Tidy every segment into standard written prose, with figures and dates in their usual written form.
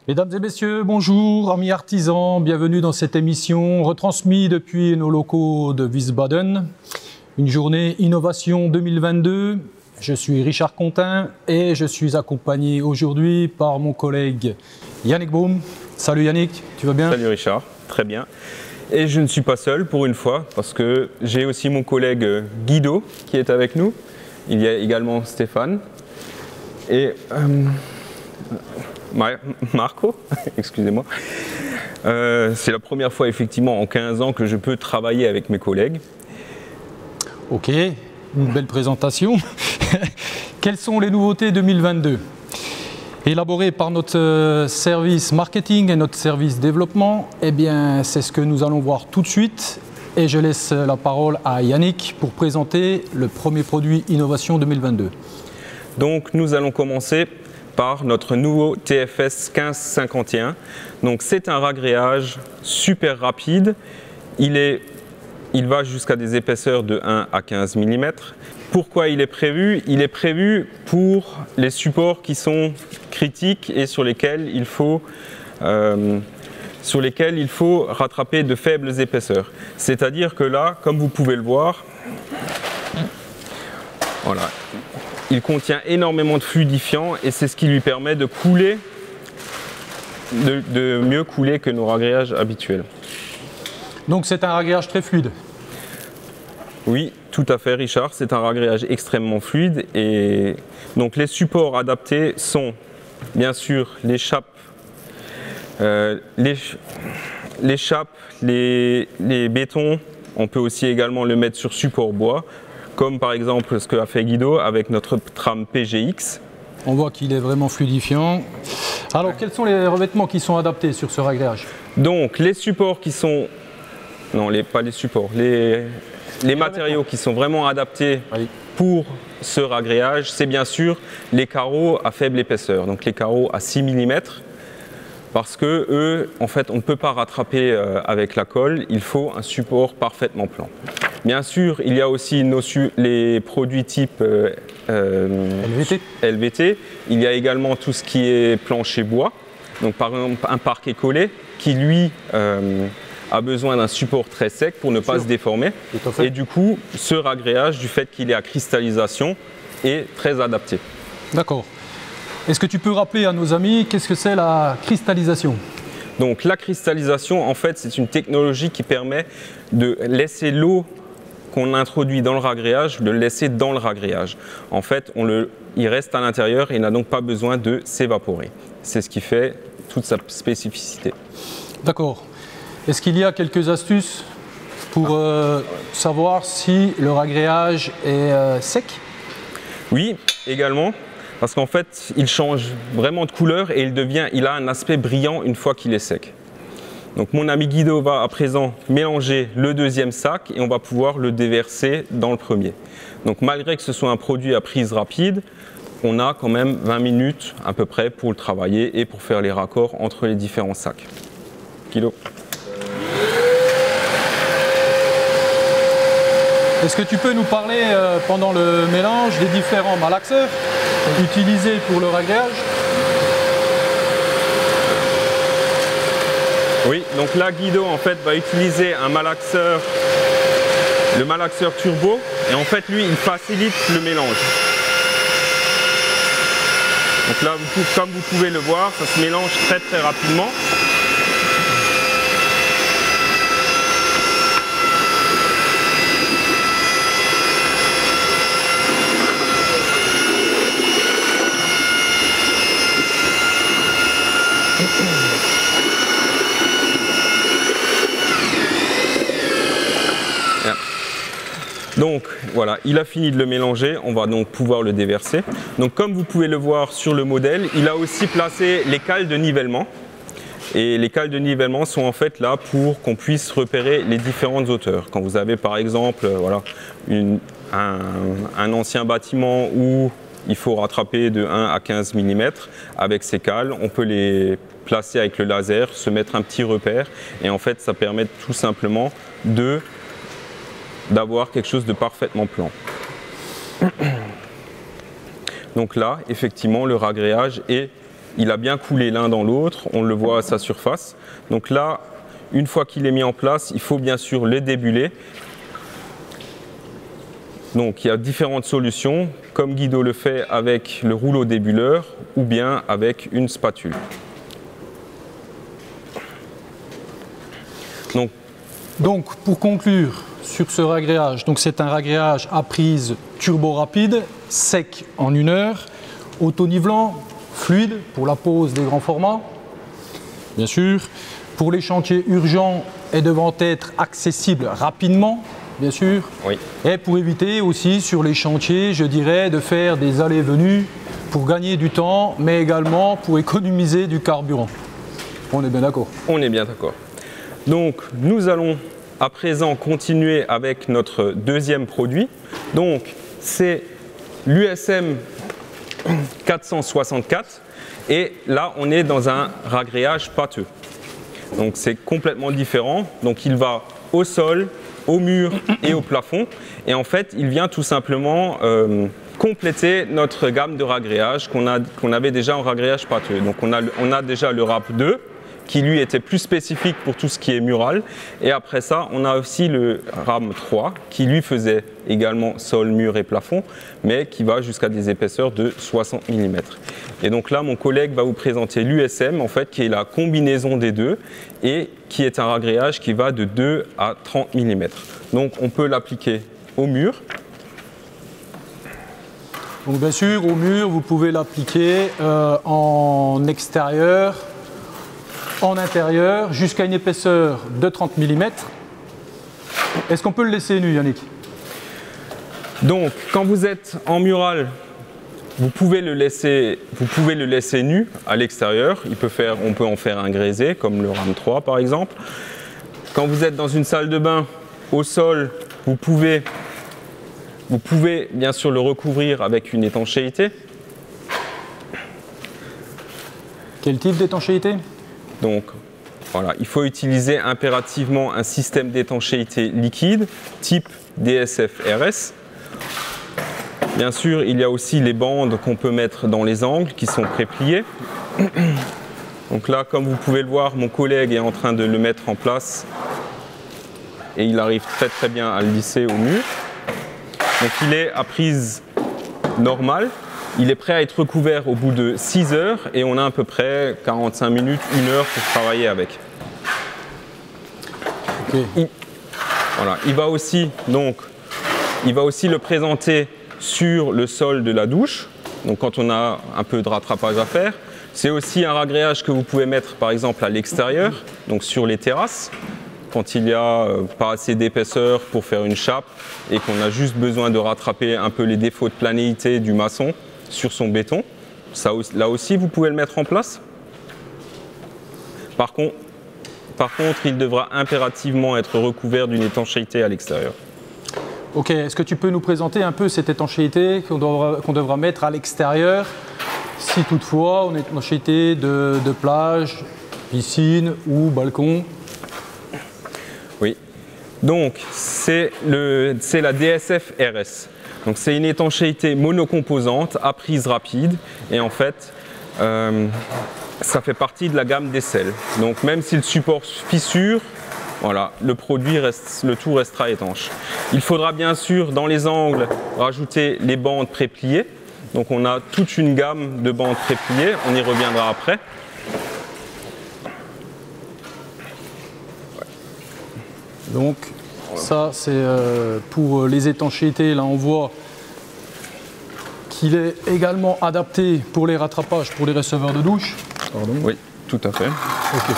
Mesdames et messieurs, bonjour, amis artisans, bienvenue dans cette émission retransmise depuis nos locaux de Wiesbaden. Une journée Innovation 2022. Je suis Richard Contin et je suis accompagné aujourd'hui par mon collègue Yannick Baum. Salut Yannick, tu vas bien? Salut Richard, très bien. Et je ne suis pas seul pour une fois parce que j'ai aussi mon collègue Guido qui est avec nous. Il y a également Stéphane et Marco, excusez-moi. C'est la première fois effectivement en 15 ans que je peux travailler avec mes collègues. Ok, une belle présentation. Quelles sont les nouveautés 2022? Élaborées par notre service marketing et notre service développement, eh bien, c'est ce que nous allons voir tout de suite. Et je laisse la parole à Yannick pour présenter le premier produit Innovation 2022. Donc, nous allons commencer par notre nouveau TFS 1551. Donc, c'est un ragréage super rapide. Il va jusqu'à des épaisseurs de 1 à 15 mm. Pourquoi il est prévu? Il est prévu pour les supports qui sont critiques et sur lesquels il faut rattraper de faibles épaisseurs. C'est-à-dire que là, comme vous pouvez le voir, voilà, il contient énormément de fluidifiant et c'est ce qui lui permet de couler, de mieux couler que nos ragréages habituels. Donc c'est un ragréage très fluide. Oui, tout à fait Richard, c'est un ragréage extrêmement fluide et donc les supports adaptés sont bien sûr l'échappe, les bétons. On peut aussi également le mettre sur support bois, comme par exemple ce qu'a fait Guido avec notre trame PGX. On voit qu'il est vraiment fluidifiant. Alors quels sont les revêtements qui sont adaptés sur ce ragréage? Donc les supports qui sont... Non, pas les supports, les matériaux qui sont vraiment adaptés pour ce ragréage, c'est bien sûr les carreaux à faible épaisseur, donc les carreaux à 6 mm, parce que eux, en fait, on ne peut pas rattraper avec la colle, il faut un support parfaitement plan. Bien sûr, il y a aussi les produits type LVT, il y a également tout ce qui est plancher bois, donc par exemple un parquet collé qui lui a besoin d'un support très sec pour ne pas se déformer. Et du coup, ce ragréage, du fait qu'il est à cristallisation, est très adapté. D'accord. Est-ce que tu peux rappeler à nos amis qu'est-ce que c'est la cristallisation? Donc la cristallisation, en fait, c'est une technologie qui permet de laisser l'eau qu'on introduit dans le ragréage, de le laisser dans le ragréage. En fait, il reste à l'intérieur et n'a donc pas besoin de s'évaporer. C'est ce qui fait toute sa spécificité. D'accord. Est-ce qu'il y a quelques astuces pour savoir si le ragréage est sec? Oui, également, parce qu'en fait, il change vraiment de couleur et il a un aspect brillant une fois qu'il est sec. Donc mon ami Guido va à présent mélanger le deuxième sac et on va pouvoir le déverser dans le premier. Donc malgré que ce soit un produit à prise rapide, on a quand même 20 minutes à peu près pour le travailler et pour faire les raccords entre les différents sacs. Guido. Est-ce que tu peux nous parler pendant le mélange des différents malaxeurs utilisés pour le ragréage? Oui, donc là Guido en fait va utiliser un malaxeur, le malaxeur turbo, et en fait lui il facilite le mélange. Donc là comme vous pouvez le voir, ça se mélange très rapidement. Donc voilà, il a fini de le mélanger, on va donc pouvoir le déverser. Donc comme vous pouvez le voir sur le modèle, il a aussi placé les cales de nivellement. Et les cales de nivellement sont en fait là pour qu'on puisse repérer les différentes hauteurs. Quand vous avez par exemple voilà, un ancien bâtiment où il faut rattraper de 1 à 15 mm, avec ces cales, on peut les placer avec le laser, se mettre un petit repère et en fait ça permet tout simplement d'avoir quelque chose de parfaitement plan. Donc là, effectivement, le ragréage est il a bien coulé l'un dans l'autre, on le voit à sa surface. Donc là, une fois qu'il est mis en place, il faut bien sûr le débuler. Donc il y a différentes solutions, comme Guido le fait avec le rouleau débuleur ou bien avec une spatule. Donc pour conclure sur ce ragréage, c'est un ragréage à prise turbo rapide, sec en 1 heure, auto-nivelant, fluide pour la pose des grands formats, bien sûr, pour les chantiers urgents et devant être accessible rapidement, bien sûr, oui. Et pour éviter aussi sur les chantiers, je dirais, de faire des allées-venues pour gagner du temps, mais également pour économiser du carburant. On est bien d'accord? On est bien d'accord. Donc nous allons à présent continuer avec notre deuxième produit. Donc c'est l'USM 464 et là on est dans un ragréage pâteux. Donc c'est complètement différent. Donc il va au sol, au mur et au plafond. Et en fait il vient tout simplement compléter notre gamme de ragréage qu'on avait déjà en ragréage pâteux. Donc on a déjà le RAP 2 qui lui était plus spécifique pour tout ce qui est mural. Et après ça, on a aussi le RAM 3 qui lui faisait également sol, mur et plafond, mais qui va jusqu'à des épaisseurs de 60 mm. Et donc là, mon collègue va vous présenter l'USM, en fait, qui est la combinaison des deux et qui est un ragréage qui va de 2 à 30 mm. Donc on peut l'appliquer au mur. Donc bien sûr, au mur, vous pouvez l'appliquer en extérieur, en intérieur, jusqu'à une épaisseur de 30 mm. Est-ce qu'on peut le laisser nu, Yannick? Donc, quand vous êtes en mural, vous pouvez le laisser nu à l'extérieur. On peut en faire un grésé, comme le RAM 3 par exemple. Quand vous êtes dans une salle de bain, au sol, vous pouvez bien sûr le recouvrir avec une étanchéité. Quel type d'étanchéité? Donc voilà, il faut utiliser impérativement un système d'étanchéité liquide type DSF RS. Bien sûr, il y a aussi les bandes qu'on peut mettre dans les angles qui sont prépliées. Donc là, comme vous pouvez le voir, mon collègue est en train de le mettre en place et il arrive très bien à le lisser au mur. Donc il est à prise normale. Il est prêt à être recouvert au bout de 6 heures et on a à peu près 45 minutes, 1 heure pour travailler avec. Okay. Il va aussi le présenter sur le sol de la douche. Donc quand on a un peu de rattrapage à faire. C'est aussi un ragréage que vous pouvez mettre par exemple à l'extérieur, donc sur les terrasses. Quand il n'y a pas assez d'épaisseur pour faire une chape et qu'on a juste besoin de rattraper un peu les défauts de planéité du maçon sur son béton. Là aussi, vous pouvez le mettre en place. Par contre, il devra impérativement être recouvert d'une étanchéité à l'extérieur. Ok, est-ce que tu peux nous présenter un peu cette étanchéité qu'on devra mettre à l'extérieur, si toutefois on est une étanchéité de plage, piscine ou balcon? Oui, donc c'est la DSF RS. Donc c'est une étanchéité monocomposante à prise rapide et en fait ça fait partie de la gamme d'Essel. Donc même si le support fissure, voilà, le tout restera étanche. Il faudra bien sûr dans les angles rajouter les bandes prépliées. Donc on a toute une gamme de bandes prépliées, on y reviendra après. Donc ça c'est pour les étanchéités, là on voit qu'il est également adapté pour les rattrapages pour les receveurs de douche. Pardon. Oui, tout à fait. Okay.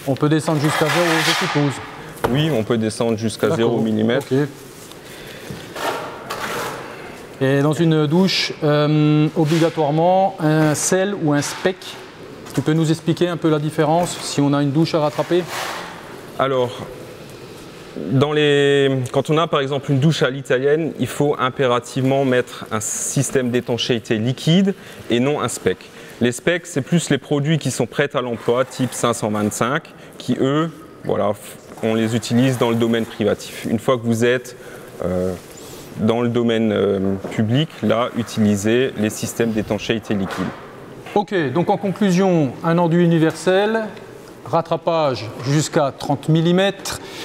On peut descendre jusqu'à 0, je suppose. Oui, on peut descendre jusqu'à 0 mm. Okay. Et dans une douche, obligatoirement un sel ou un spec. Tu peux nous expliquer un peu la différence si on a une douche à rattraper? Alors, quand on a par exemple une douche à l'italienne, il faut impérativement mettre un système d'étanchéité liquide et non un spec. Les specs, c'est plus les produits qui sont prêts à l'emploi, type 525, qui eux, voilà, on les utilise dans le domaine privatif. Une fois que vous êtes dans le domaine public, là, utiliser les systèmes d'étanchéité liquide. Ok, donc en conclusion, un enduit universel, rattrapage jusqu'à 30 mm,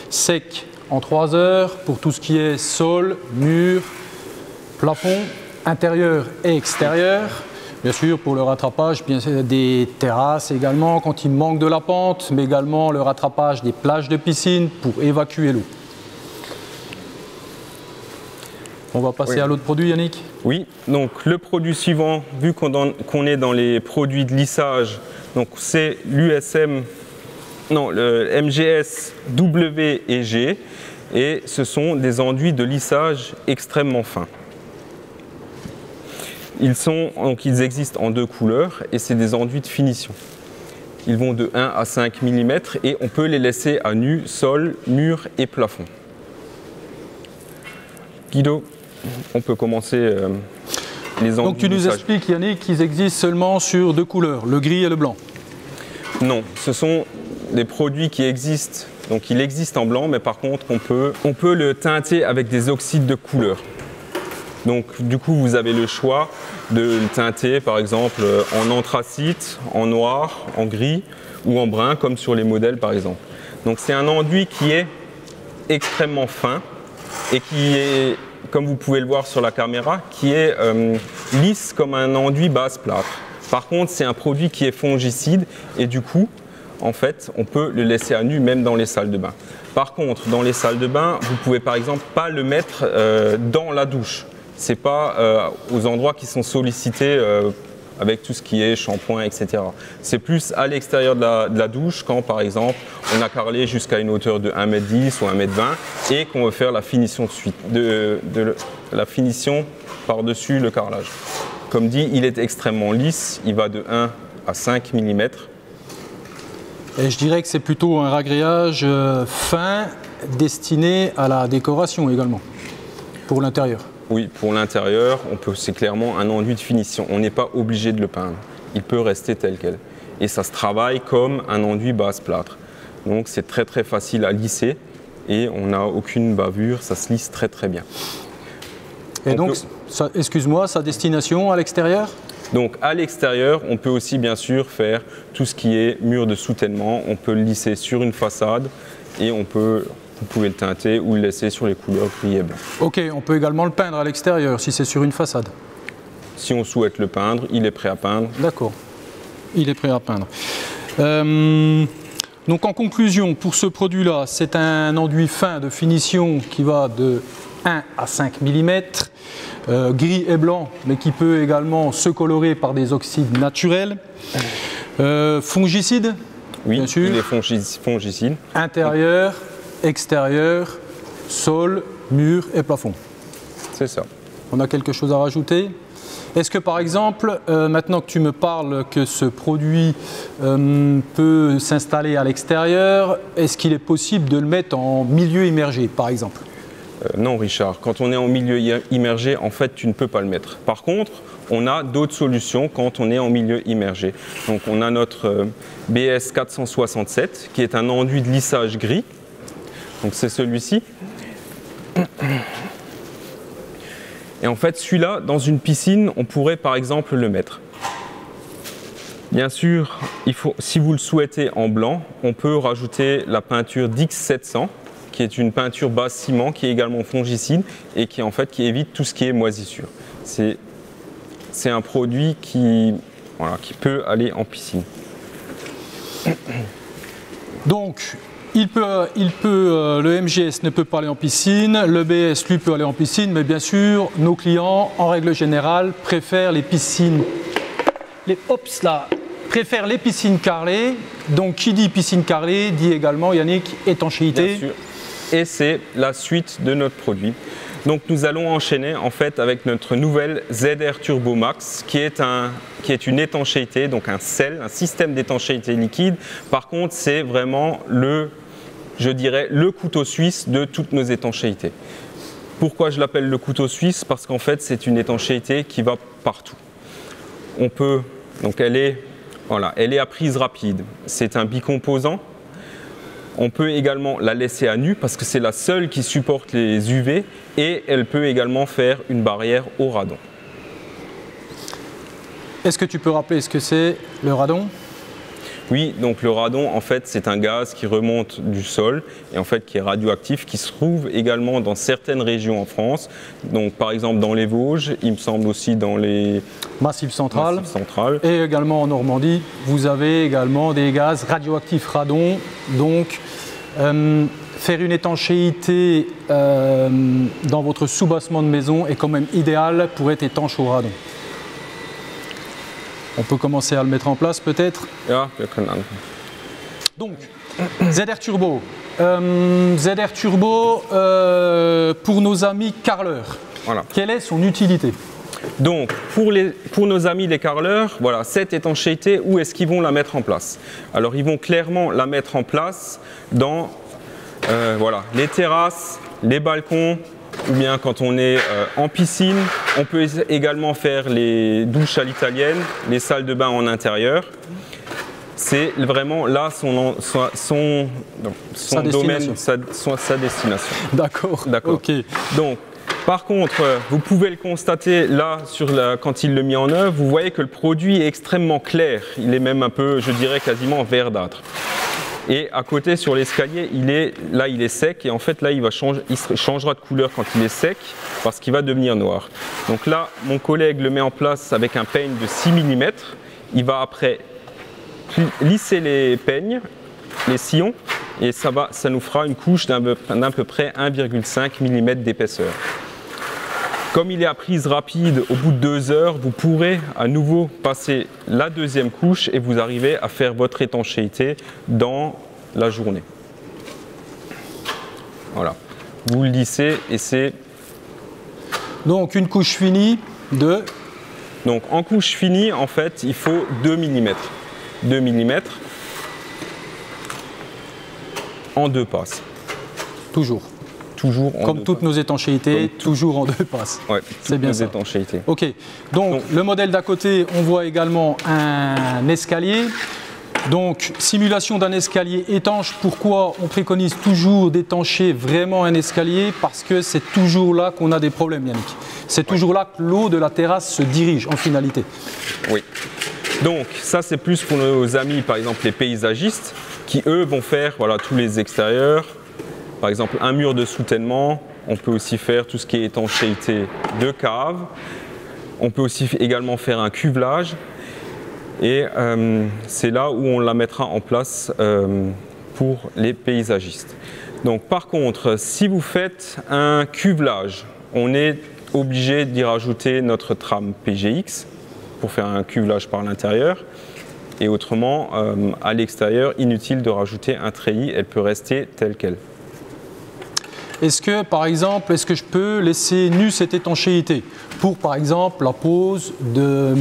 sec en 3 heures pour tout ce qui est sol, mur, plafond, intérieur et extérieur. Bien sûr, pour le rattrapage, des terrasses également quand il manque de la pente, mais également le rattrapage des plages de piscine pour évacuer l'eau. On va passer à l'autre produit, Yannick. Oui, donc le produit suivant, vu qu'on est dans les produits de lissage, donc c'est le MGS W et G, et ce sont des enduits de lissage extrêmement fins. Ils existent en 2 couleurs et c'est des enduits de finition. Ils vont de 1 à 5 mm et on peut les laisser à nu, sol, mur et plafond. Guido, on peut commencer les enduits. Donc tu nous expliques, Yannick, qu'ils existent seulement sur 2 couleurs, le gris et le blanc. Non, ce sont des produits qui existent. Donc il existe en blanc, mais par contre on peut le teinter avec des oxydes de couleur. Donc du coup vous avez le choix de le teinter par exemple en anthracite, en noir, en gris ou en brun comme sur les modèles par exemple. Donc c'est un enduit qui est extrêmement fin et qui est, comme vous pouvez le voir sur la caméra, qui est lisse comme un enduit base plâtre. Par contre c'est un produit qui est fongicide et du coup en fait on peut le laisser à nu même dans les salles de bain. Par contre dans les salles de bain vous pouvez par exemple pas le mettre dans la douche. C'est pas aux endroits qui sont sollicités avec tout ce qui est shampoing, etc. C'est plus à l'extérieur de la douche quand par exemple on a carrelé jusqu'à une hauteur de 1,10 m ou 1,20 m et qu'on veut faire la finition la finition par-dessus le carrelage. Comme dit, il est extrêmement lisse, il va de 1 à 5 mm. Et je dirais que c'est plutôt un ragréage fin destiné à la décoration également, pour l'intérieur. Oui, pour l'intérieur, c'est clairement un enduit de finition. On n'est pas obligé de le peindre. Il peut rester tel quel. Et ça se travaille comme un enduit base plâtre. Donc c'est très très facile à lisser et on n'a aucune bavure, ça se lisse très très bien. Et donc, excuse-moi, sa destination à l'extérieur ? Donc à l'extérieur, on peut aussi bien sûr faire tout ce qui est mur de soutènement. On peut le lisser sur une façade et vous pouvez le teinter ou le laisser sur les couleurs gris et blanc. Ok, on peut également le peindre à l'extérieur si c'est sur une façade. Si on souhaite le peindre, il est prêt à peindre. D'accord, il est prêt à peindre. Donc en conclusion, pour ce produit-là, c'est un enduit fin de finition qui va de 1 à 5 mm, gris et blanc, mais qui peut également se colorer par des oxydes naturels. Fongicide, oui, bien sûr. Il est fongicide. Intérieur, extérieur, sol, mur et plafond. C'est ça. On a quelque chose à rajouter ? Est-ce que par exemple, maintenant que tu me parles que ce produit peut s'installer à l'extérieur, est-ce qu'il est possible de le mettre en milieu immergé par exemple ? Non Richard, quand on est en milieu immergé, en fait tu ne peux pas le mettre. Par contre, on a d'autres solutions quand on est en milieu immergé. Donc on a notre BS 467 qui est un enduit de lissage gris. Donc c'est celui-ci. Et en fait celui-là, dans une piscine, on pourrait par exemple le mettre. Bien sûr, si vous le souhaitez en blanc, on peut rajouter la peinture DX700 qui est une peinture base ciment qui est également fongicide et qui évite tout ce qui est moisissure. C'est un produit qui peut aller en piscine. Donc, le MGS ne peut pas aller en piscine, le BS lui peut aller en piscine, mais bien sûr, nos clients, en règle générale, préfèrent les piscines, préfèrent les piscines carrelées. Donc, qui dit piscine carrelée dit également, Yannick, étanchéité. Bien sûr. Et c'est la suite de notre produit. Donc nous allons enchaîner en fait avec notre nouvelle ZR Turbo Max qui est une étanchéité, donc un système d'étanchéité liquide. Par contre, c'est vraiment le couteau suisse de toutes nos étanchéités. Pourquoi je l'appelle le couteau suisse ? Parce qu'en fait, c'est une étanchéité qui va partout. Elle est à prise rapide. C'est un bicomposant. On peut également la laisser à nu parce que c'est la seule qui supporte les UV et elle peut également faire une barrière au radon. Est-ce que tu peux rappeler ce que c'est le radon? Oui, donc le radon, en fait, c'est un gaz qui remonte du sol et en fait qui est radioactif, qui se trouve également dans certaines régions en France. Donc, par exemple, dans les Vosges, il me semble aussi dans les Massif central. centrales. Et également en Normandie, vous avez également des gaz radioactifs radon. Donc, faire une étanchéité dans votre soubassement de maison est quand même idéal pour être étanche au radon. On peut commencer à le mettre en place peut-être. Ja, wir können anfangen. Donc, ZR Turbo. ZR Turbo pour nos amis carreleurs. Voilà. Quelle est son utilité? Donc, pour nos amis les carreleurs, voilà, cette étanchéité, où est-ce qu'ils vont la mettre en place? Alors, ils vont clairement la mettre en place dans voilà, les terrasses, les balcons, ou bien quand on est en piscine. On peut également faire les douches à l'italienne, les salles de bain en intérieur. C'est vraiment là son domaine, sa destination. D'accord. Ok. Donc, par contre, vous pouvez le constater là, quand il le met en œuvre, vous voyez que le produit est extrêmement clair. Il est même un peu, je dirais, quasiment verdâtre. Et à côté, sur l'escalier, il est sec. Et en fait, là, il changera de couleur quand il est sec parce qu'il va devenir noir. Donc là, mon collègue le met en place avec un peigne de 6 mm. Il va après lisser les peignes, les sillons, et ça nous fera une couche d'à peu près 1,5 mm d'épaisseur. Comme il est à prise rapide, au bout de 2 heures, vous pourrez à nouveau passer la deuxième couche et vous arrivez à faire votre étanchéité dans la journée. Voilà. Vous le lissez et c'est... Donc une couche finie de... Donc en couche finie, en fait, il faut 2 mm. 2 mm en 2 passes. Toujours. Comme toutes nos étanchéités, toujours en 2 passes. Ouais, c'est bien ça. Étanchéités. Ok. Donc le modèle d'à côté, on voit également un escalier. Donc simulation d'un escalier étanche. Pourquoi on préconise toujours d'étancher vraiment un escalier? Parce que c'est toujours là qu'on a des problèmes, Yannick. C'est toujours là que l'eau de la terrasse se dirige en finalité. Oui. Donc ça c'est plus pour nos amis, par exemple les paysagistes, qui eux vont faire voilà, tous les extérieurs. Par exemple, un mur de soutènement, on peut aussi faire tout ce qui est étanchéité de cave. On peut aussi également faire un cuvelage. Et c'est là où on la mettra en place pour les paysagistes. Donc par contre, si vous faites un cuvelage, on est obligé d'y rajouter notre trame PGX pour faire un cuvelage par l'intérieur. Et autrement, à l'extérieur, inutile de rajouter un treillis, elle peut rester telle qu'elle. Est-ce que, par exemple, est-ce que je peux laisser nue cette étanchéité pour, par exemple, la pose de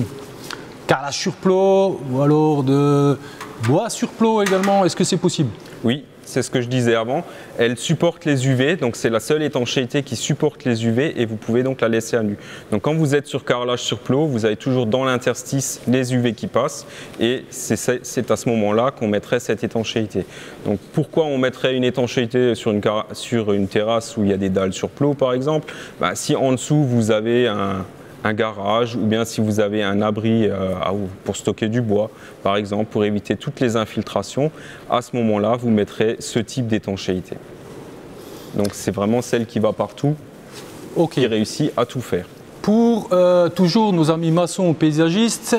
carrelage sur plot ou alors de bois sur plot également? Est-ce que c'est possible? Oui, c'est ce que je disais avant. Elle supporte les UV, donc c'est la seule étanchéité qui supporte les UV et vous pouvez donc la laisser à nu. Donc quand vous êtes sur carrelage sur plot, vous avez toujours dans l'interstice les UV qui passent et c'est à ce moment-là qu'on mettrait cette étanchéité. Donc pourquoi on mettrait une étanchéité sur une terrasse où il y a des dalles sur plot par exemple? Si en dessous vous avez un garage ou bien si vous avez un abri pour stocker du bois, par exemple, pour éviter toutes les infiltrations, à ce moment-là, vous mettrez ce type d'étanchéité. Donc c'est vraiment celle qui va partout, qui réussit à tout faire. Pour toujours nos amis maçons ou paysagistes,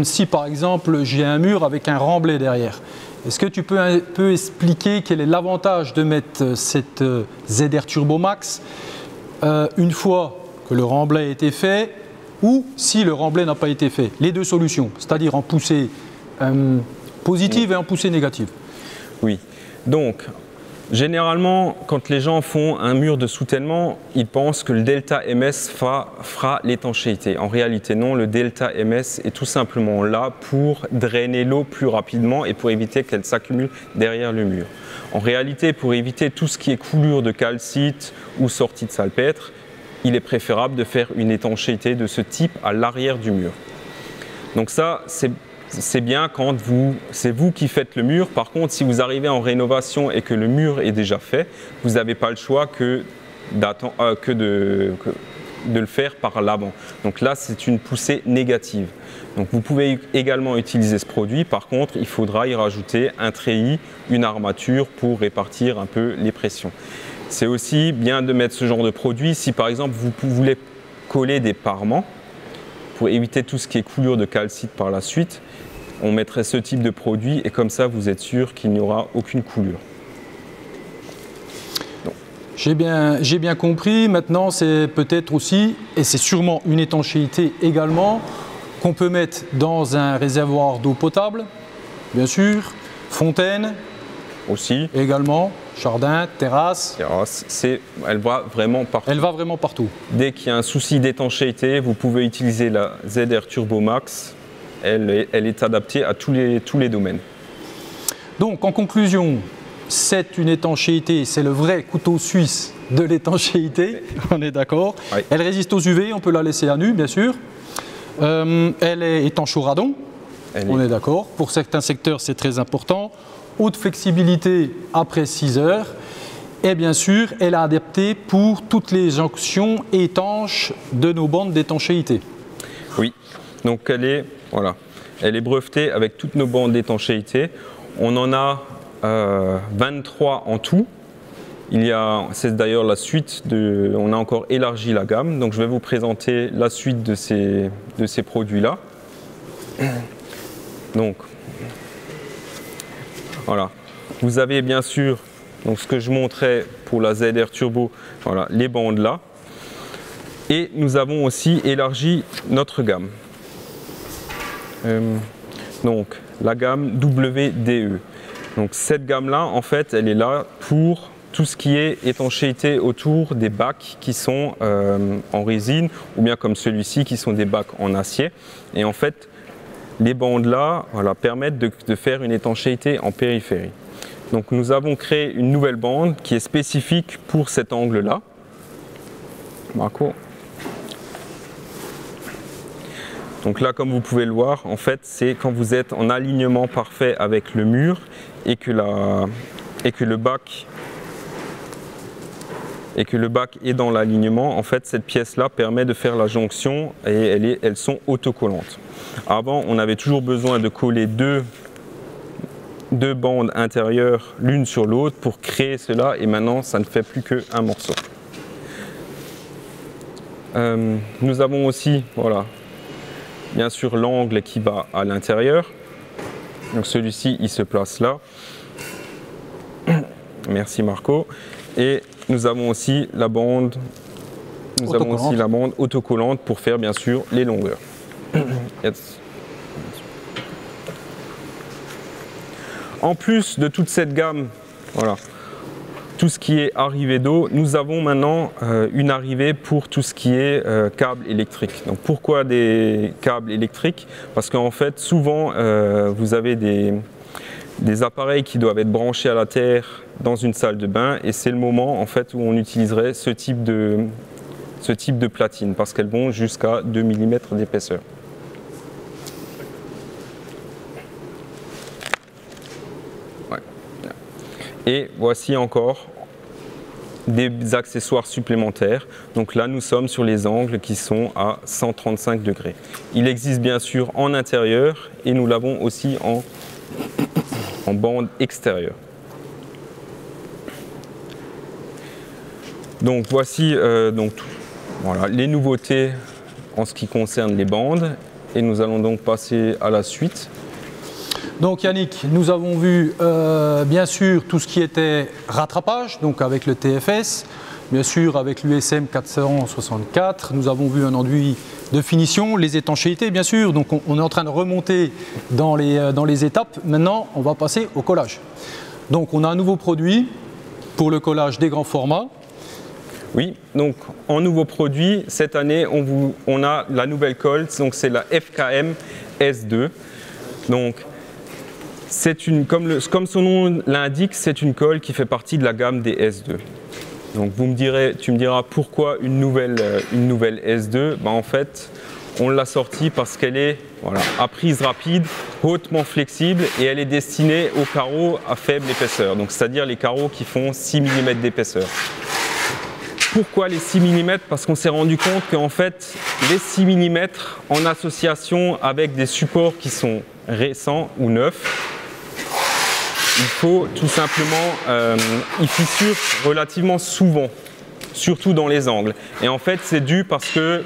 si par exemple j'ai un mur avec un remblai derrière, est-ce que tu peux un peu expliquer quel est l'avantage de mettre cette ZR Turbo Max une fois que le remblai a été fait ou si le remblai n'a pas été fait? Les deux solutions, c'est-à-dire en poussée positive et en poussée négative. Oui, donc généralement quand les gens font un mur de soutènement, ils pensent que le delta MS fera l'étanchéité. En réalité non, le delta MS est tout simplement là pour drainer l'eau plus rapidement et pour éviter qu'elle s'accumule derrière le mur. En réalité, pour éviter tout ce qui est coulure de calcite ou sortie de salpêtre, il est préférable de faire une étanchéité de ce type à l'arrière du mur. Donc ça, c'est c'est bien quand c'est vous qui faites le mur. Par contre, si vous arrivez en rénovation et que le mur est déjà fait, vous n'avez pas le choix que de le faire par l'avant. Donc là, c'est une poussée négative. Donc vous pouvez également utiliser ce produit. Par contre, il faudra y rajouter un treillis, une armature pour répartir un peu les pressions. C'est aussi bien de mettre ce genre de produit si par exemple vous voulez coller des parements pour éviter tout ce qui est coulure de calcite par la suite. On mettrait ce type de produit et comme ça vous êtes sûr qu'il n'y aura aucune coulure. J'ai bien compris. Maintenant, c'est peut-être aussi, et c'est sûrement une étanchéité également, qu'on peut mettre dans un réservoir d'eau potable, bien sûr, fontaine, aussi, également, jardin, terrasse. Elle va vraiment partout. Elle va vraiment partout. Dès qu'il y a un souci d'étanchéité, vous pouvez utiliser la ZR Turbo Max. Elle est adaptée à tous les domaines. Donc, en conclusion, c'est une étanchéité, c'est le vrai couteau suisse de l'étanchéité, on est d'accord. Oui. Elle résiste aux UV, on peut la laisser à nu, bien sûr. Elle est étanche au radon, on est d'accord. Pour certains secteurs, c'est très important. Haute flexibilité après 6 heures. Et bien sûr, elle est adaptée pour toutes les jonctions étanches de nos bandes d'étanchéité. Oui, donc elle est brevetée avec toutes nos bandes d'étanchéité. On en a 23 en tout. C'est d'ailleurs la suite on a encore élargi la gamme, donc je vais vous présenter la suite de ces produits-là. Donc, voilà. Vous avez bien sûr, donc ce que je montrais pour la ZR Turbo, voilà, les bandes là. Et nous avons aussi élargi notre gamme. Donc, la gamme WDE. Donc cette gamme-là, en fait, elle est là pour tout ce qui est étanchéité autour des bacs qui sont en résine ou bien comme celui-ci qui sont des bacs en acier. Et en fait, les bandes-là permettent de faire une étanchéité en périphérie. Donc nous avons créé une nouvelle bande qui est spécifique pour cet angle-là. Marco. Donc là, comme vous pouvez le voir, en fait, c'est quand vous êtes en alignement parfait avec le mur et que le bac est dans l'alignement. En fait, cette pièce-là permet de faire la jonction et elles sont autocollantes. Avant, on avait toujours besoin de coller deux bandes intérieures l'une sur l'autre pour créer cela et maintenant, ça ne fait plus qu'un morceau. Nous avons aussi, voilà, bien sûr l'angle qui va à l'intérieur. Donc celui-ci, il se place là. Merci Marco. Et nous avons aussi la bande, autocollante pour faire bien sûr les longueurs. En plus de toute cette gamme, voilà, tout ce qui est arrivée d'eau, nous avons maintenant une arrivée pour tout ce qui est câble électrique. Donc pourquoi des câbles électriques? Parce qu'en fait, souvent, vous avez des appareils qui doivent être branchés à la terre dans une salle de bain et c'est le moment en fait où on utiliserait ce type de platine parce qu'elles vont jusqu'à 2 mm d'épaisseur. Ouais. Et voici encore des accessoires supplémentaires. Donc là, nous sommes sur les angles qui sont à 135 degrés. Il existe bien sûr en intérieur et nous l'avons aussi en bande extérieure. Donc voici voilà, les nouveautés en ce qui concerne les bandes et nous allons donc passer à la suite. Donc Yannick, nous avons vu bien sûr tout ce qui était rattrapage, donc avec le TFS, bien sûr avec l'USM 464, nous avons vu un enduit de finition, les étanchéités bien sûr, donc on est en train de remonter dans les étapes. Maintenant, on va passer au collage. Donc on a un nouveau produit pour le collage des grands formats. Oui, donc en nouveau produit, cette année on a la nouvelle colle, donc c'est la FKM S2. Donc comme son nom l'indique, c'est une colle qui fait partie de la gamme des S2. Donc tu me diras pourquoi une nouvelle S2. Ben, en fait, On l'a sortie parce qu'elle est à prise rapide, hautement flexible et elle est destinée aux carreaux à faible épaisseur, donc c'est-à-dire les carreaux qui font 6 mm d'épaisseur. Pourquoi les 6 mm? Parce qu'on s'est rendu compte qu'en fait, les 6 mm en association avec des supports qui sont récents ou neufs, il faut tout simplement, ils fissurent relativement souvent, surtout dans les angles. Et en fait, c'est dû parce que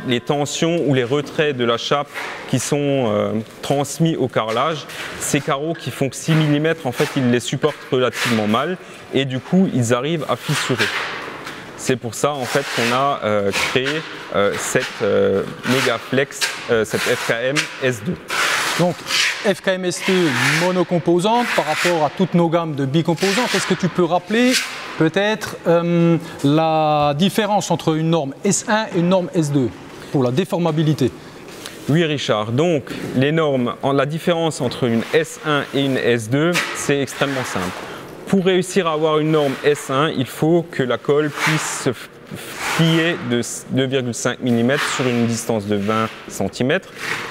les tensions ou les retraits de la chape qui sont transmis au carrelage, ces carreaux qui font que 6 mm, en fait, ils les supportent relativement mal et du coup, ils arrivent à fissurer. C'est pour ça en fait qu'on a créé cette Megaflex, cette FKM S2. Donc FKM S2 monocomposante par rapport à toutes nos gammes de bicomposantes. Est-ce que tu peux rappeler peut-être la différence entre une norme S1 et une norme S2 pour la déformabilité? Oui Richard, donc les normes, la différence entre une S1 et une S2, c'est extrêmement simple. Pour réussir à avoir une norme S1, il faut que la colle puisse se plier de 2,5 mm sur une distance de 20 cm.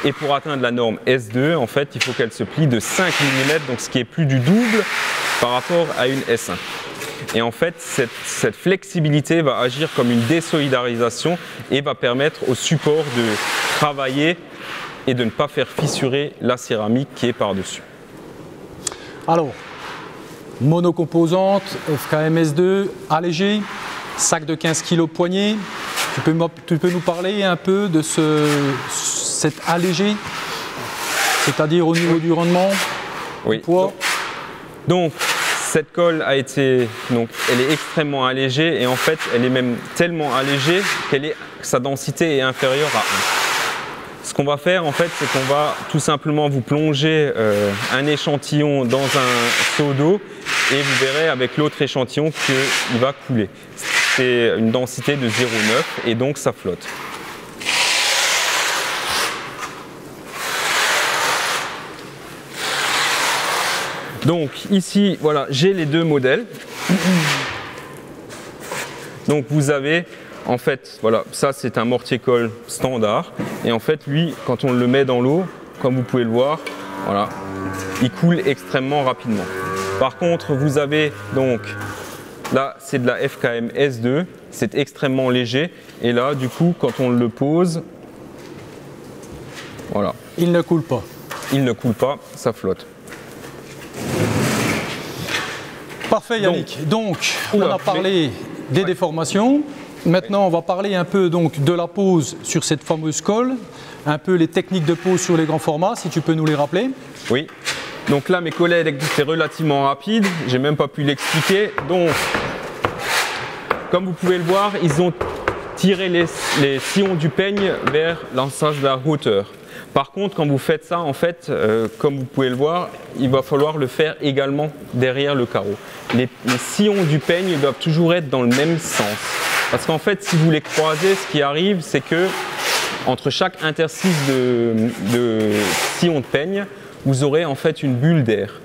Et pour atteindre la norme S2, en fait, il faut qu'elle se plie de 5 mm, donc ce qui est plus du double par rapport à une S1. Et en fait, cette flexibilité va agir comme une désolidarisation et va permettre au support de travailler et de ne pas faire fissurer la céramique qui est par-dessus. Alors, monocomposante, FKM S2, allégé, sac de 15 kg poignée. Tu peux nous parler un peu de cet allégé, c'est-à-dire au niveau du rendement, oui. Du poids. Donc, cette colle elle est extrêmement allégée et en fait, elle est même tellement allégée que sa densité est inférieure à 1. Ce qu'on va faire en fait, c'est qu'on va tout simplement vous plonger un échantillon dans un seau d'eau et vous verrez avec l'autre échantillon qu'il va couler. C'est une densité de 0,9 et donc ça flotte. Donc ici, voilà, j'ai les deux modèles. Donc vous avez en fait, voilà, ça c'est un mortier-colle standard et en fait lui, quand on le met dans l'eau, comme vous pouvez le voir, voilà, il coule extrêmement rapidement. Par contre, vous avez donc, là c'est de la FKM S2, c'est extrêmement léger et là du coup quand on le pose, voilà. Il ne coule pas. Il ne coule pas, ça flotte. Parfait Yannick. Donc on a parlé des déformations. Maintenant, on va parler un peu donc de la pose sur cette fameuse colle, un peu les techniques de pose sur les grands formats, si tu peux nous les rappeler. Oui. Donc là, mes collègues étaient relativement rapides, j'ai même pas pu l'expliquer. Donc, comme vous pouvez le voir, ils ont tiré les sillons du peigne vers l'ensemble de la hauteur. Par contre, quand vous faites ça, en fait, comme vous pouvez le voir, il va falloir le faire également derrière le carreau. Les sillons du peigne doivent toujours être dans le même sens. Parce qu'en fait, si vous les croisez, ce qui arrive, c'est que entre chaque interstice de sillon de peigne, vous aurez en fait une bulle d'air.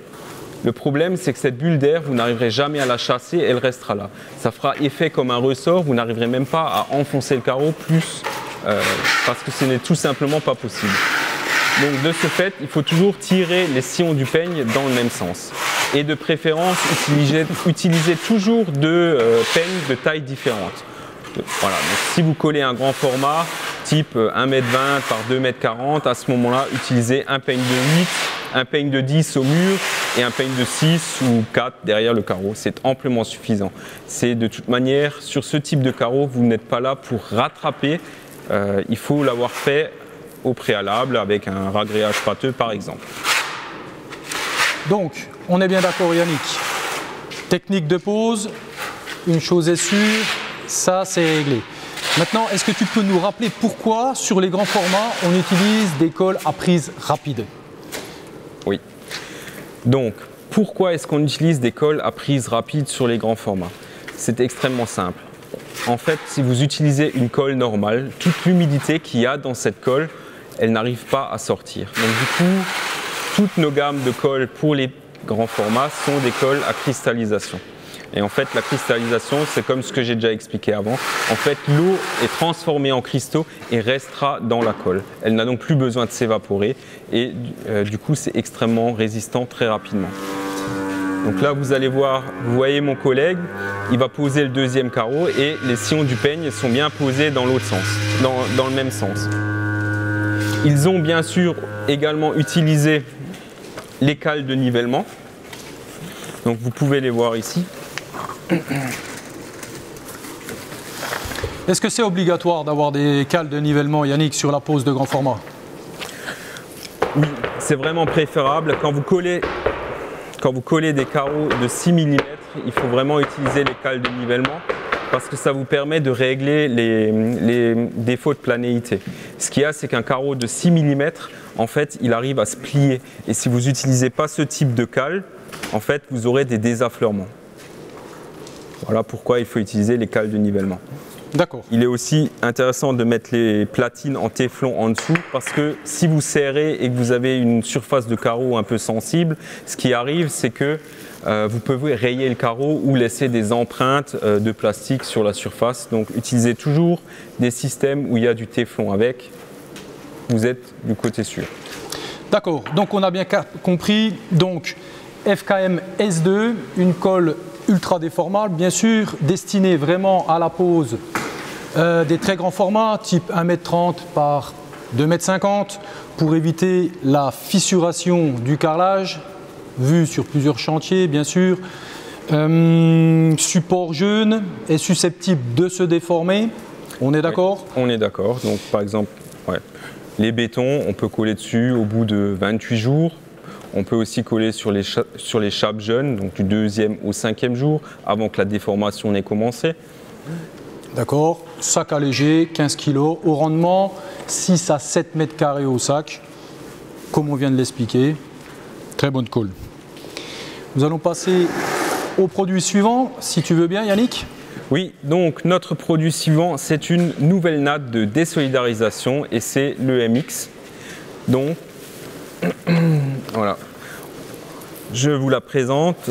Le problème, c'est que cette bulle d'air, vous n'arriverez jamais à la chasser, elle restera là. Ça fera effet comme un ressort, vous n'arriverez même pas à enfoncer le carreau plus, parce que ce n'est tout simplement pas possible. Donc de ce fait, il faut toujours tirer les sillons du peigne dans le même sens. Et de préférence, utilisez toujours deux peignes de taille différente. Voilà, donc si vous collez un grand format, type 1,20 m par 2,40 m, à ce moment-là, utilisez un peigne de 8, un peigne de 10 au mur et un peigne de 6 ou 4 derrière le carreau. C'est amplement suffisant. C'est de toute manière, sur ce type de carreau, vous n'êtes pas là pour rattraper. Il faut l'avoir fait au préalable avec un ragréage pâteux par exemple. Donc, on est bien d'accord Yannick. Technique de pose, une chose est sûre, ça c'est réglé. Maintenant, est-ce que tu peux nous rappeler pourquoi sur les grands formats on utilise des colles à prise rapide? Oui. Donc, pourquoi est-ce qu'on utilise des colles à prise rapide sur les grands formats? C'est extrêmement simple. En fait, si vous utilisez une colle normale, toute l'humidité qu'il y a dans cette colle, elle n'arrive pas à sortir. Donc du coup, toutes nos gammes de colles pour les grands formats sont des colles à cristallisation. Et en fait, la cristallisation, c'est comme ce que j'ai déjà expliqué avant. En fait, l'eau est transformée en cristaux et restera dans la colle. Elle n'a donc plus besoin de s'évaporer et du coup, c'est extrêmement résistant très rapidement. Donc là, vous allez voir, vous voyez mon collègue, il va poser le deuxième carreau et les sillons du peigne sont bien posés dans l'autre sens, dans le même sens. Ils ont bien sûr également utilisé les cales de nivellement. Donc vous pouvez les voir ici. Est-ce que c'est obligatoire d'avoir des cales de nivellement, Yannick, sur la pose de grand format? Oui, c'est vraiment préférable. Quand vous collez des carreaux de 6 mm, il faut vraiment utiliser les cales de nivellement parce que ça vous permet de régler les défauts de planéité. Ce qu'il y a, c'est qu'un carreau de 6 mm, en fait, il arrive à se plier. Et si vous n'utilisez pas ce type de cale, en fait, vous aurez des désaffleurements. Voilà pourquoi il faut utiliser les cales de nivellement. D'accord. Il est aussi intéressant de mettre les platines en téflon en dessous parce que si vous serrez et que vous avez une surface de carreau un peu sensible, ce qui arrive, c'est que vous pouvez rayer le carreau ou laisser des empreintes de plastique sur la surface. Donc utilisez toujours des systèmes où il y a du téflon avec. Vous êtes du côté sûr. D'accord, donc on a bien compris. Donc FKM S2, une colle ultra déformable, bien sûr, destinée vraiment à la pose des très grands formats, type 1,30 m par 2,50 m, pour éviter la fissuration du carrelage, vu sur plusieurs chantiers, bien sûr. Support jeune est susceptible de se déformer, on est d'accord? On est d'accord, donc par exemple, les bétons, on peut coller dessus au bout de 28 jours. On peut aussi coller sur les chapes jeunes, donc du 2e au 5e jour, avant que la déformation n'ait commencé. D'accord. Sac allégé, 15 kg, au rendement 6 à 7 mètres carrés au sac, comme on vient de l'expliquer. Très bonne colle. Nous allons passer au produit suivant, si tu veux bien, Yannick. Oui, donc notre produit suivant, c'est une nouvelle natte de désolidarisation et c'est le MX. Donc, voilà, je vous la présente.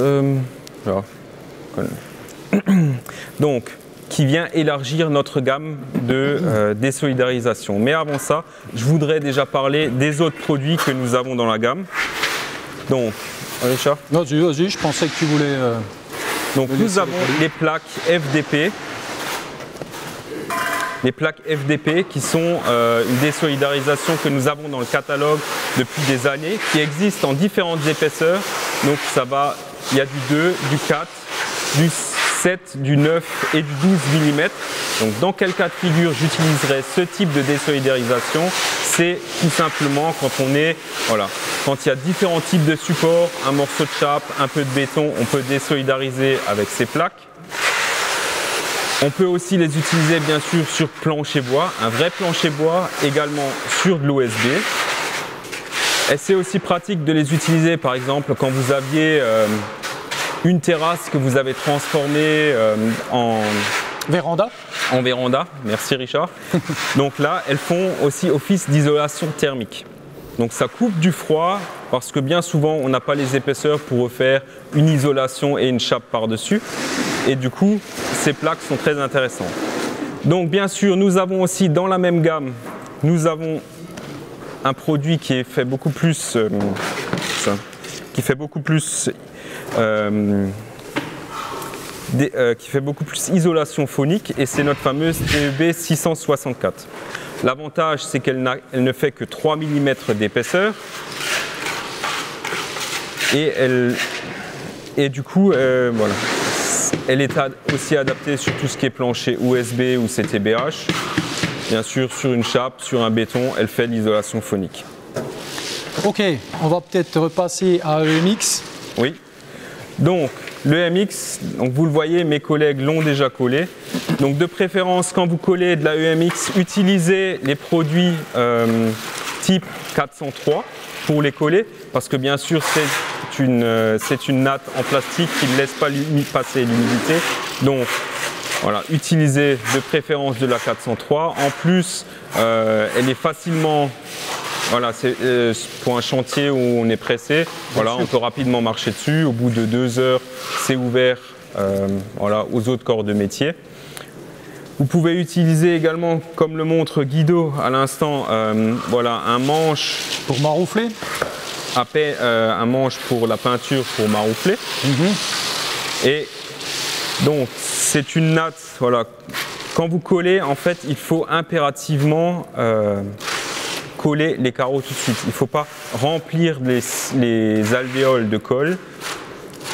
Donc, qui vient élargir notre gamme de désolidarisation. Mais avant ça, je voudrais déjà parler des autres produits que nous avons dans la gamme. Donc, Richard. Vas-y, je pensais que tu voulais. Donc, nous avons les plaques FDP. Les plaques FDP qui sont une désolidarisation que nous avons dans le catalogue depuis des années, qui existent en différentes épaisseurs. Donc ça va, il y a du 2, du 4, du 7, du 9 et du 12 mm. Donc dans quel cas de figure j'utiliserai ce type de désolidarisation? C'est tout simplement quand quand il y a différents types de supports, un morceau de chape, un peu de béton, on peut désolidariser avec ces plaques. On peut aussi les utiliser bien sûr sur plancher bois, un vrai plancher bois, également sur de l'OSB. Et c'est aussi pratique de les utiliser par exemple quand vous aviez une terrasse que vous avez transformée en véranda. En véranda, merci Richard. Donc là, elles font aussi office d'isolation thermique. Donc ça coupe du froid parce que bien souvent on n'a pas les épaisseurs pour refaire une isolation et une chape par-dessus. Et du coup, ces plaques sont très intéressantes. Donc bien sûr, nous avons aussi dans la même gamme, nous avons un produit qui est fait beaucoup plus, isolation phonique et c'est notre fameuse TEB 664. L'avantage, c'est qu'elle ne fait que 3 mm d'épaisseur et du coup, voilà. Elle est aussi adaptée sur tout ce qui est plancher USB ou CTBH. Bien sûr, sur une chape, sur un béton, elle fait l'isolation phonique. Ok, on va peut-être repasser à l'EMX. Oui. Donc, le MX, donc vous le voyez, mes collègues l'ont déjà collé. Donc, de préférence, quand vous collez de la EMX, utilisez les produits type 403 pour les coller, parce que bien sûr, c'est une natte en plastique qui ne laisse pas passer l'humidité. Donc, voilà, utilisez de préférence de la 403. En plus, elle est facilement... Voilà, c'est pour un chantier où on est pressé, voilà, on peut rapidement marcher dessus. Au bout de 2 heures, c'est ouvert voilà, aux autres corps de métier. Vous pouvez utiliser également, comme le montre Guido à l'instant, voilà, un manche Pour maroufler. un manche pour la peinture pour maroufler. Et donc c'est une natte, voilà. Quand vous collez, en fait, il faut impérativement coller les carreaux tout de suite. Il ne faut pas remplir les alvéoles de colle,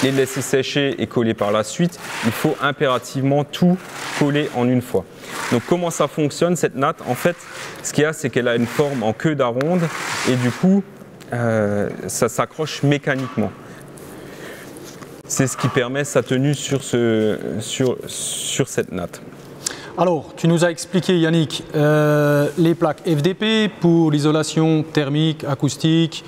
les laisser sécher et coller par la suite. Il faut impérativement tout coller en une fois. Donc comment ça fonctionne cette natte? En fait, ce qu'il y a, c'est qu'elle a une forme en queue d'aronde et du coup, ça s'accroche mécaniquement. C'est ce qui permet sa tenue sur cette natte. Alors, tu nous as expliqué, Yannick, les plaques FDP pour l'isolation thermique, acoustique,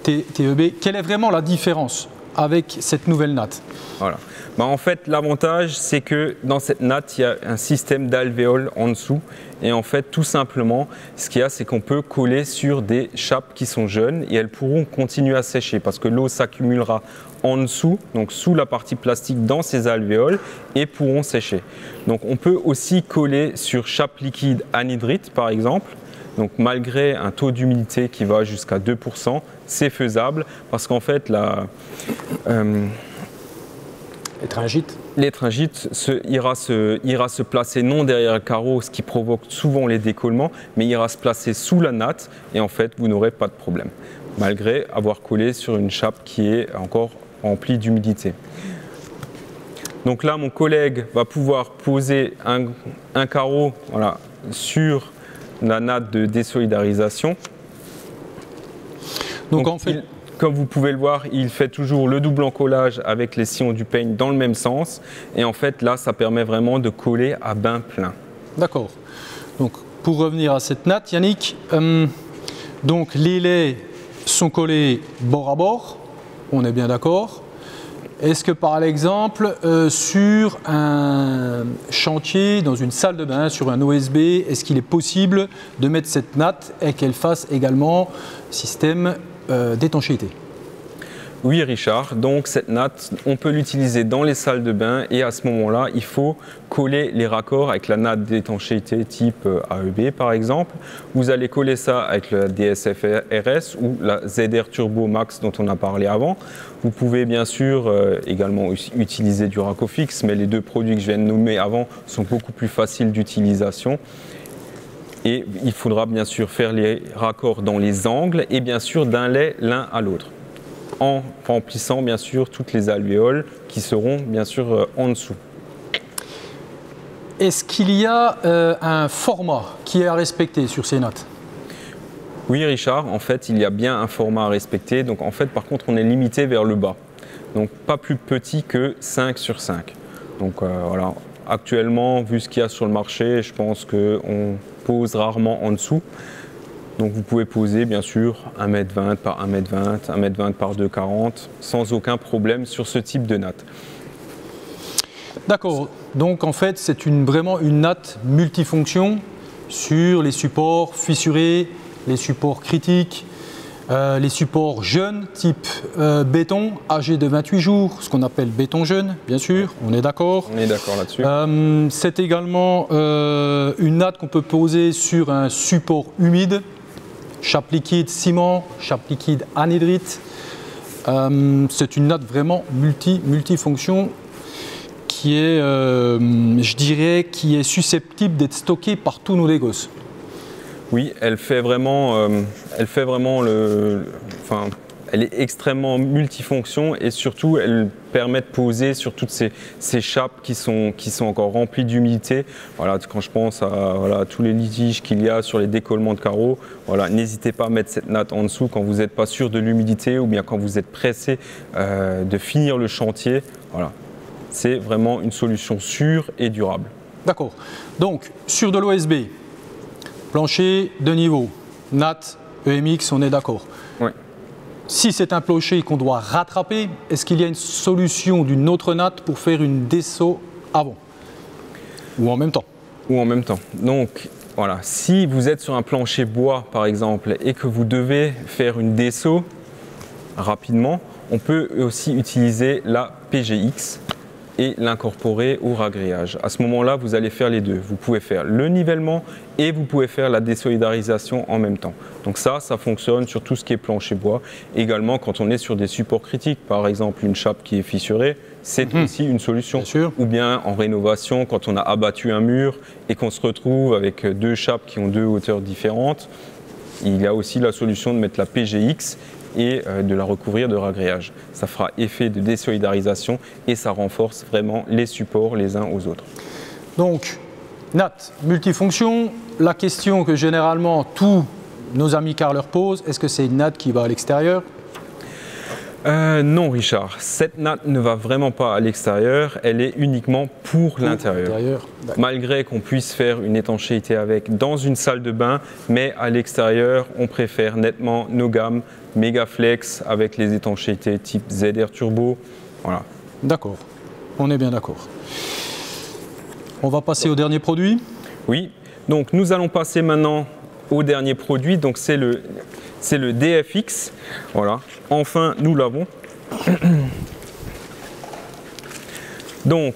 TEB. Quelle est vraiment la différence avec cette nouvelle natte? Voilà. Bah, en fait, l'avantage, c'est que dans cette natte, il y a un système d'alvéoles en dessous. Et en fait, tout simplement, ce qu'il y a, c'est qu'on peut coller sur des chapes qui sont jeunes et elles pourront continuer à sécher parce que l'eau s'accumulera en dessous, donc sous la partie plastique dans ces alvéoles et pourront sécher. Donc on peut aussi coller sur chape liquide anhydrite par exemple. Donc malgré un taux d'humidité qui va jusqu'à 2%, c'est faisable parce qu'en fait l'étringite ira se placer non derrière le carreau, ce qui provoque souvent les décollements, mais ira se placer sous la natte et en fait vous n'aurez pas de problème, malgré avoir collé sur une chape qui est encore remplie d'humidité. Donc là mon collègue va pouvoir poser un carreau, voilà, sur la natte de désolidarisation. Donc en fait, comme vous pouvez le voir, il fait toujours le double encollage avec les sillons du peigne dans le même sens. Et en fait, là, ça permet vraiment de coller à bain plein. D'accord. Donc, pour revenir à cette natte, Yannick, donc les laits sont collés bord à bord. On est bien d'accord. Est-ce que par exemple, sur un chantier, dans une salle de bain, sur un OSB, est-ce qu'il est possible de mettre cette natte et qu'elle fasse également système d'étanchéité? Oui Richard, donc cette natte, on peut l'utiliser dans les salles de bain et à ce moment-là, il faut coller les raccords avec la natte d'étanchéité type AEB par exemple. Vous allez coller ça avec la DSF-RS ou la ZR Turbo Max dont on a parlé avant. Vous pouvez bien sûr également utiliser du Racofix, mais les deux produits que je viens de nommer avant sont beaucoup plus faciles d'utilisation. Et il faudra bien sûr faire les raccords dans les angles et bien sûr d'un lait l'un à l'autre, en remplissant bien sûr toutes les alvéoles qui seront bien sûr en dessous. Est-ce qu'il y a un format qui est à respecter sur ces nattes? Oui Richard, en fait il y a bien un format à respecter, donc en fait par contre on est limité vers le bas, donc pas plus petit que 5 sur 5. Donc voilà, actuellement vu ce qu'il y a sur le marché, je pense qu'on pose rarement en dessous. Donc vous pouvez poser bien sûr 1,20 m par 1,20 m, 1,20 m par 2,40 m sans aucun problème sur ce type de natte. D'accord, donc en fait c'est vraiment une natte multifonction sur les supports fissurés, les supports critiques, les supports jeunes type béton, âgé de 28 jours, ce qu'on appelle béton jeune, bien sûr, on est d'accord. On est d'accord là-dessus. C'est également une natte qu'on peut poser sur un support humide, chape liquide ciment, chape liquide anhydrite. C'est une natte vraiment multifonction qui est, je dirais, qui est susceptible d'être stockée par tous nos négoces. Oui, elle fait vraiment elle est extrêmement multifonction et surtout elle permet de poser sur toutes ces chapes qui sont encore remplies d'humidité. Voilà, quand je pense à tous les litiges qu'il y a sur les décollements de carreaux, voilà, n'hésitez pas à mettre cette natte en dessous quand vous n'êtes pas sûr de l'humidité ou bien quand vous êtes pressé de finir le chantier. Voilà, c'est vraiment une solution sûre et durable. D'accord. Donc sur de l'OSB, plancher de niveau, natte, EMX, on est d'accord. Oui. Si c'est un plancher qu'on doit rattraper, est-ce qu'il y a une solution d'une autre natte pour faire une desso avant? Ou en même temps? Ou en même temps. Donc voilà, si vous êtes sur un plancher bois par exemple et que vous devez faire une desso rapidement, on peut aussi utiliser la PGX. et l'incorporer au ragréage. À ce moment-là, vous allez faire les deux. Vous pouvez faire le nivellement et vous pouvez faire la désolidarisation en même temps. Donc ça fonctionne sur tout ce qui est plancher bois. Également, quand on est sur des supports critiques, par exemple une chape qui est fissurée, c'est aussi une solution. Ou bien en rénovation, quand on a abattu un mur et qu'on se retrouve avec deux chapes qui ont deux hauteurs différentes, il y a aussi la solution de mettre la PGX et de la recouvrir de ragréage. Ça fera effet de désolidarisation et ça renforce vraiment les supports les uns aux autres. Donc, natte multifonction, la question que généralement tous nos amis carreleurs posent, est-ce que c'est une natte qui va à l'extérieur? Non Richard, cette natte ne va vraiment pas à l'extérieur, elle est uniquement pour l'intérieur. Malgré qu'on puisse faire une étanchéité avec dans une salle de bain, mais à l'extérieur, on préfère nettement nos gammes Megaflex avec les étanchéités type ZR Turbo. Voilà. D'accord, on est bien d'accord. On va passer au dernier produit. Oui, donc nous allons passer maintenant au dernier produit, donc c'est le DFX. Voilà, enfin nous l'avons. Donc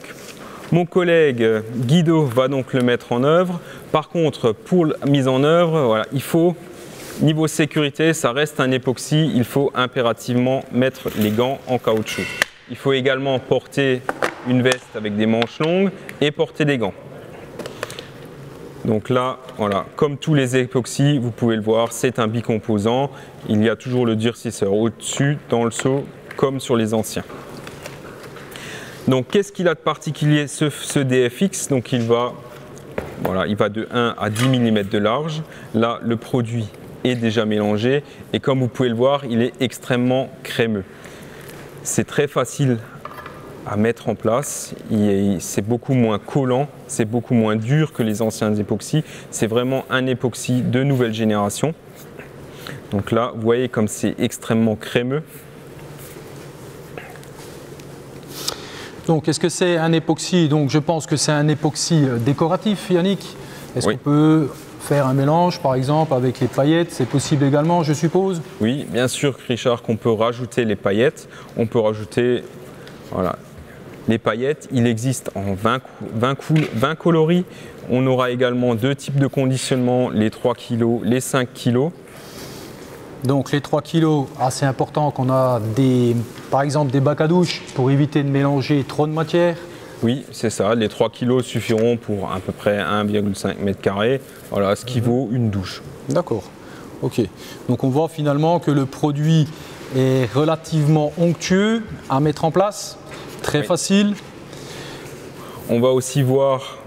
mon collègue Guido va donc le mettre en œuvre. Par contre, pour la mise en œuvre, voilà, il faut, niveau sécurité, ça reste un époxy, il faut impérativement mettre les gants en caoutchouc. Il faut également porter une veste avec des manches longues et porter des gants. Donc là, voilà, comme tous les époxys, vous pouvez le voir, c'est un bicomposant. Il y a toujours le durcisseur au-dessus, dans le seau, comme sur les anciens. Donc qu'est-ce qu'il a de particulier ce DFX? Donc il va de 1 à 10 mm de large. Là, le produit est déjà mélangé et comme vous pouvez le voir, il est extrêmement crémeux. C'est très facile à mettre en place, c'est beaucoup moins collant, c'est beaucoup moins dur que les anciens époxys. C'est vraiment un époxy de nouvelle génération. Donc là, vous voyez comme c'est extrêmement crémeux. Donc est-ce que c'est un époxy? Donc je pense que c'est un époxy décoratif, Yannick. Est-ce qu'on peut faire un mélange par exemple avec les paillettes? C'est possible également, je suppose? Oui, bien sûr Richard, qu'on peut rajouter les paillettes. On peut rajouter, voilà, les paillettes. Il existe en 20 coloris. On aura également deux types de conditionnement, les 3 kg, les 5 kg. Donc les 3 kg, c'est important qu'on a par exemple des bacs à douche pour éviter de mélanger trop de matière. Oui, c'est ça. Les 3 kg suffiront pour à peu près 1,5 m². Voilà, ce qui vaut une douche. D'accord. Ok. Donc on voit finalement que le produit est relativement onctueux à mettre en place, très facile. On va aussi voir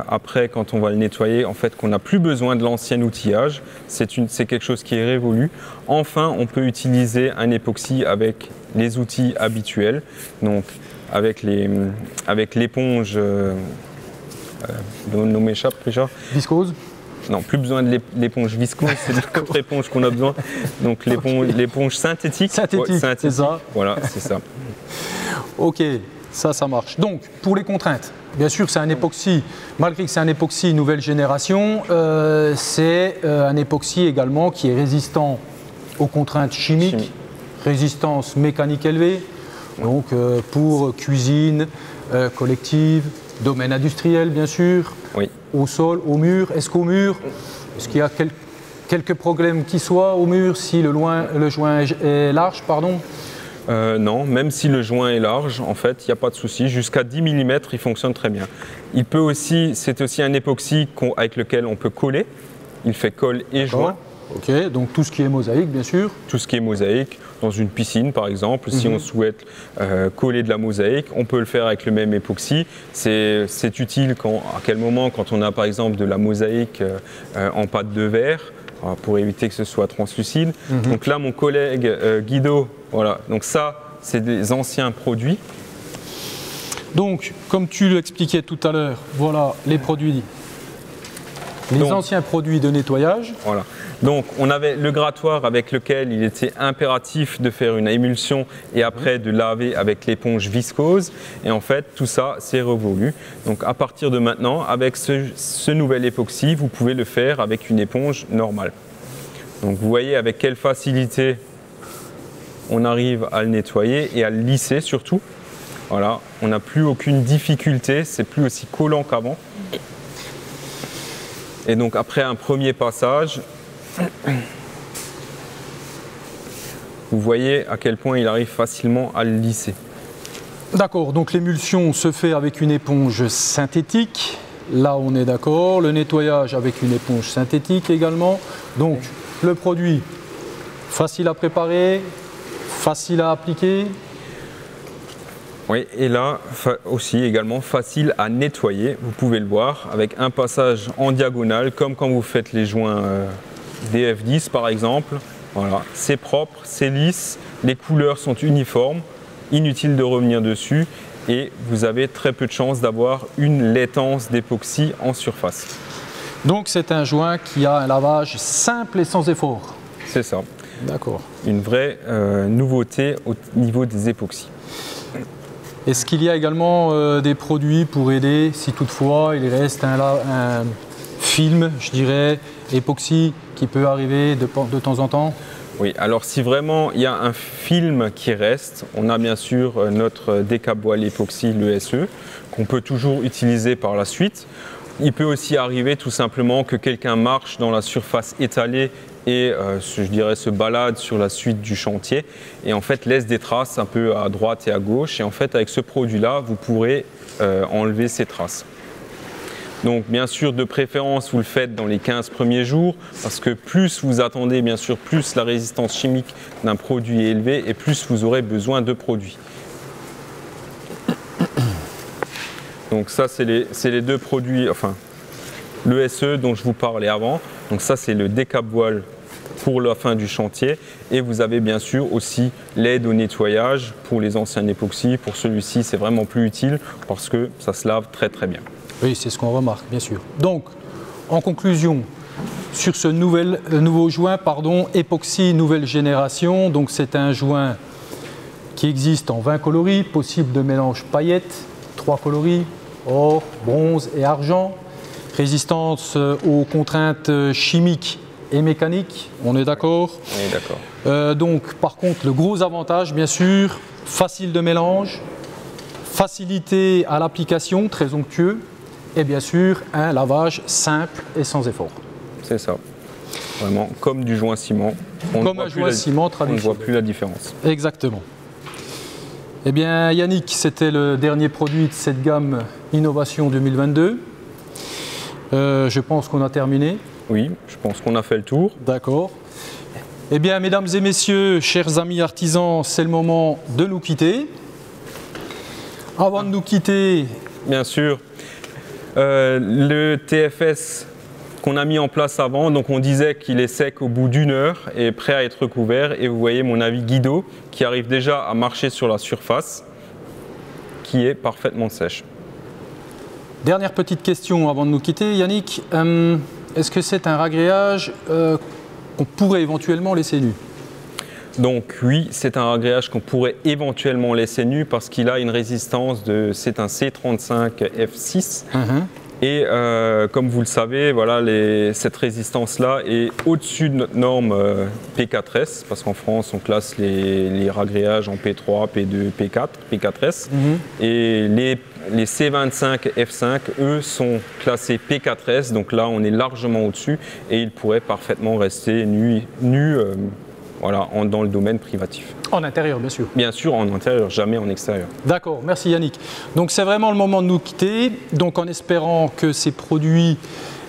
après, quand on va le nettoyer, en fait, qu'on n'a plus besoin de l'ancien outillage. C'est quelque chose qui est révolu. Enfin, on peut utiliser un époxy avec les outils habituels, donc avec l'éponge, nos m'échappe, Richard. Viscose? Non, plus besoin de l'éponge viscose, c'est l'autre éponge qu'on a besoin. Donc l'éponge synthétique. Synthétique, c'est ça. Voilà, c'est ça. Ok, ça marche. Donc, pour les contraintes, bien sûr, c'est un époxy, malgré que c'est un époxy nouvelle génération, c'est un époxy également qui est résistant aux contraintes chimiques, résistance mécanique élevée, donc pour cuisine collective, domaine industriel, bien sûr, au sol, au mur. Est-ce qu'au mur, est-ce qu'il y a quelques problèmes qui soient au mur si le joint est large, pardon? Non, même si le joint est large, en fait, il n'y a pas de souci. Jusqu'à 10 mm, il fonctionne très bien. C'est aussi un époxy avec lequel on peut coller. Il fait colle et joint. Ok, donc tout ce qui est mosaïque, bien sûr. Tout ce qui est mosaïque, dans une piscine par exemple, si on souhaite coller de la mosaïque, on peut le faire avec le même époxy. C'est utile à quel moment, quand on a par exemple de la mosaïque en pâte de verre, pour éviter que ce soit translucide. Donc là, mon collègue Guido, voilà, donc ça, c'est des anciens produits. Donc, comme tu l'expliquais tout à l'heure, voilà les produits, anciens produits de nettoyage. Voilà. Donc, on avait le grattoir avec lequel il était impératif de faire une émulsion et après de laver avec l'éponge viscose. Et en fait, tout ça, c'est révolu. Donc, à partir de maintenant, avec ce nouvel époxy, vous pouvez le faire avec une éponge normale. Donc, vous voyez avec quelle facilité on arrive à le nettoyer et à le lisser surtout. Voilà, on n'a plus aucune difficulté, c'est plus aussi collant qu'avant. Et donc après un premier passage, vous voyez à quel point il arrive facilement à le lisser. D'accord, donc l'émulsion se fait avec une éponge synthétique. Là, on est d'accord. Le nettoyage avec une éponge synthétique également. Donc, le produit, facile à préparer, facile à appliquer. Oui, et là aussi également facile à nettoyer. Vous pouvez le voir avec un passage en diagonale, comme quand vous faites les joints DF10 par exemple. Voilà, c'est propre, c'est lisse, les couleurs sont uniformes. Inutile de revenir dessus et vous avez très peu de chances d'avoir une laitance d'époxy en surface. Donc c'est un joint qui a un lavage simple et sans effort. C'est ça. D'accord. Une vraie nouveauté au niveau des époxys. Est-ce qu'il y a également des produits pour aider si toutefois il reste un film, je dirais, époxy qui peut arriver de temps en temps? Oui, alors si vraiment il y a un film qui reste, on a bien sûr notre décap voile époxy, le SE, qu'on peut toujours utiliser par la suite. Il peut aussi arriver tout simplement que quelqu'un marche dans la surface étalée et je dirais se balade sur la suite du chantier et en fait laisse des traces un peu à droite et à gauche. Et en fait avec ce produit-là, vous pourrez enlever ces traces. Donc bien sûr, de préférence, vous le faites dans les 15 premiers jours parce que plus vous attendez, bien sûr, plus la résistance chimique d'un produit est élevée et plus vous aurez besoin de produits. Donc ça, c'est les deux produits, enfin, le SE dont je vous parlais avant. Donc ça, c'est le décap voile pour la fin du chantier. Et vous avez bien sûr aussi l'aide au nettoyage pour les anciens époxys. Pour celui-ci, c'est vraiment plus utile parce que ça se lave très très bien. Oui, c'est ce qu'on remarque, bien sûr. Donc, en conclusion, sur ce nouveau joint, époxy nouvelle génération, donc c'est un joint qui existe en 20 coloris, possible de mélange paillettes, 3 coloris, or, bronze et argent, résistance aux contraintes chimiques et mécaniques, on est d'accord? On est d'accord. Donc, par contre, le gros avantage, bien sûr, facile de mélange, facilité à l'application, très onctueux, et bien sûr un lavage simple et sans effort. C'est ça, vraiment comme du joint ciment. Comme un joint ciment traditionnel. On ne voit plus la différence. Exactement. Eh bien Yannick, c'était le dernier produit de cette gamme Innovation 2022. Je pense qu'on a terminé. Oui, je pense qu'on a fait le tour. D'accord. Eh bien mesdames et messieurs, chers amis artisans, c'est le moment de nous quitter. Avant de nous quitter... Bien sûr. Le TFS qu'on a mis en place avant, donc on disait qu'il est sec au bout d'1 heure et prêt à être recouvert. Et vous voyez mon avis Guido qui arrive déjà à marcher sur la surface, qui est parfaitement sèche. Dernière petite question avant de nous quitter, Yannick. Est-ce que c'est un ragréage qu'on pourrait éventuellement laisser nu? Donc oui, c'est un ragréage qu'on pourrait éventuellement laisser nu parce qu'il a une résistance de, c'est un C35 F6. Et comme vous le savez, voilà, cette résistance-là est au-dessus de notre norme P4S, parce qu'en France, on classe les ragréages en P3, P2, P4, P4S. Et les C25 F5, eux, sont classés P4S, donc là, on est largement au-dessus et ils pourraient parfaitement rester nus voilà, dans le domaine privatif. En intérieur, bien sûr. Bien sûr, en intérieur, jamais en extérieur. D'accord, merci Yannick. Donc c'est vraiment le moment de nous quitter, donc en espérant que ces produits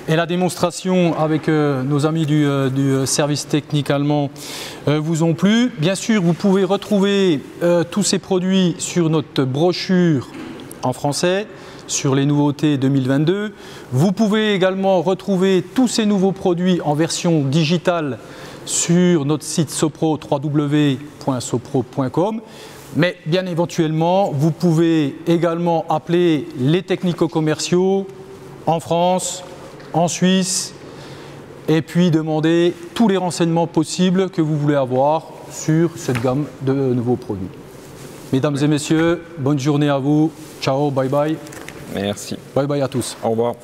et la démonstration avec nos amis du service technique allemand vous ont plu. Bien sûr, vous pouvez retrouver tous ces produits sur notre brochure en français, sur les nouveautés 2022. Vous pouvez également retrouver tous ces nouveaux produits en version digitale sur notre site Sopro, www.sopro.com. Mais bien éventuellement, vous pouvez également appeler les technico-commerciaux en France, en Suisse, et puis demander tous les renseignements possibles que vous voulez avoir sur cette gamme de nouveaux produits. Mesdames et messieurs, bonne journée à vous. Ciao, bye bye. Merci. Bye bye à tous. Au revoir.